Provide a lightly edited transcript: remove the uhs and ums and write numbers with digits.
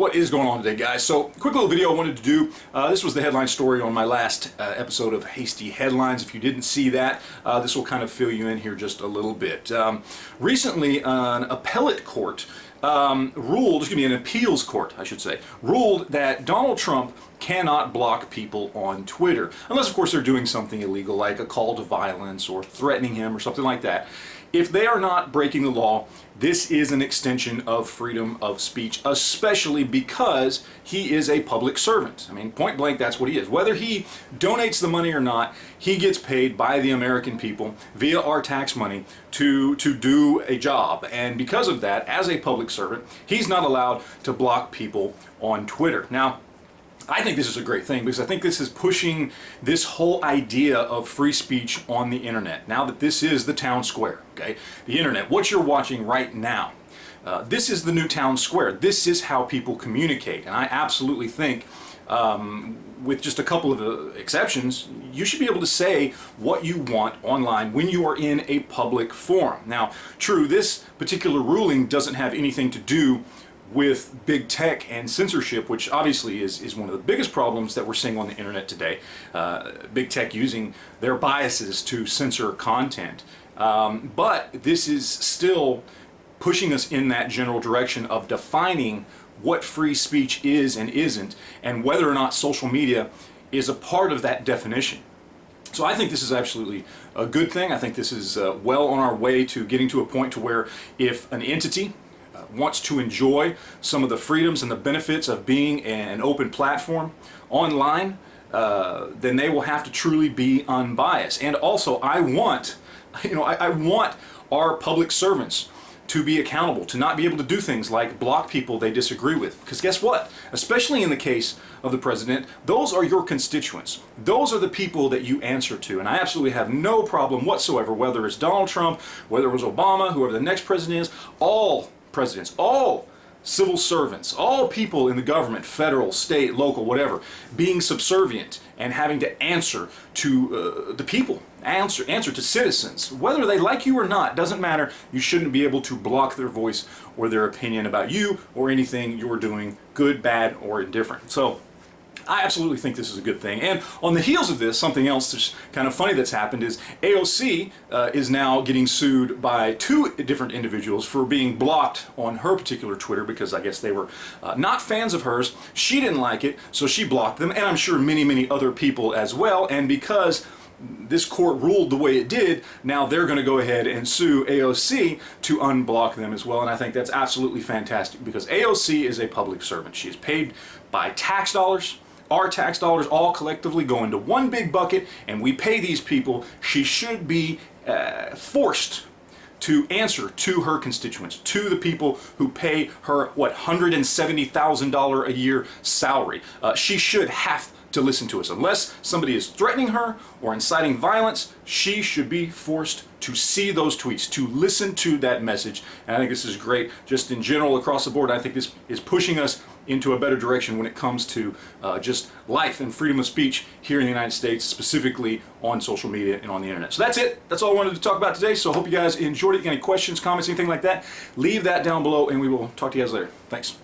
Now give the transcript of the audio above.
What is going on today, guys? So, quick little video I wanted to do. This was the headline story on my last episode of Hasty Headlines. If you didn't see that, this will kind of fill you in here just a little bit. Recently, an appellate court ruled, excuse me, an appeals court, I should say, ruled that Donald Trump cannot block people on Twitter, unless, of course, they're doing something illegal, like a call to violence or threatening him or something like that. If they are not breaking the law, this is an extension of freedom of speech, especially because he is a public servant. I mean, point blank, that's what he is. Whether he donates the money or not, he gets paid by the American people via our tax money to do a job. And because of that, as a public servant, he's not allowed to block people on Twitter. Now, I think this is a great thing because I think this is pushing this whole idea of free speech on the internet. Now that this is the town square, okay? The internet, what you're watching right now, this is the new town square. This is how people communicate. And I absolutely think, with just a couple of exceptions, you should be able to say what you want online when you are in a public forum. Now, true, this particular ruling doesn't have anything to do with big tech and censorship, which obviously is one of the biggest problems that we're seeing on the internet today. Big tech using their biases to censor content. But this is still pushing us in that general direction of defining what free speech is and isn't, and whether or not social media is a part of that definition. So I think this is absolutely a good thing. I think this is well on our way to getting to a point to where if an entity wants to enjoy some of the freedoms and the benefits of being an open platform online, then they will have to truly be unbiased. And also, I want our public servants to be accountable, to not be able to do things like block people they disagree with. Because guess what? Especially in the case of the president, those are your constituents. Those are the people that you answer to. And I absolutely have no problem whatsoever, whether it's Donald Trump, whether it was Obama, whoever the next president is, all presidents, all civil servants, all people in the government, federal, state, local, whatever, being subservient and having to answer to the people, answer to citizens. Whether they like you or not, doesn't matter. You shouldn't be able to block their voice or their opinion about you or anything you're doing, good, bad, or indifferent. So I absolutely think this is a good thing. And on the heels of this, something else that's kind of funny that's happened is AOC is now getting sued by two different individuals for being blocked on her particular Twitter because I guess they were not fans of hers. She didn't like it, so she blocked them, and I'm sure many other people as well. And because this court ruled the way it did, now they're going to go ahead and sue AOC to unblock them as well. And I think that's absolutely fantastic because AOC is a public servant. She is paid by tax dollars. Our tax dollars all collectively go into one big bucket, and we pay these people. She should be forced to answer to her constituents, to the people who pay her, what, $170,000 a year salary. She should have to listen to us. Unless somebody is threatening her or inciting violence, she should be forced to see those tweets, to listen to that message. And I think this is great just in general across the board. I think this is pushing us into a better direction when it comes to just life and freedom of speech here in the United States, specifically on social media and on the internet. So that's it. That's all I wanted to talk about today. So I hope you guys enjoyed it. If you got any questions, comments, anything like that, leave that down below and we will talk to you guys later. Thanks.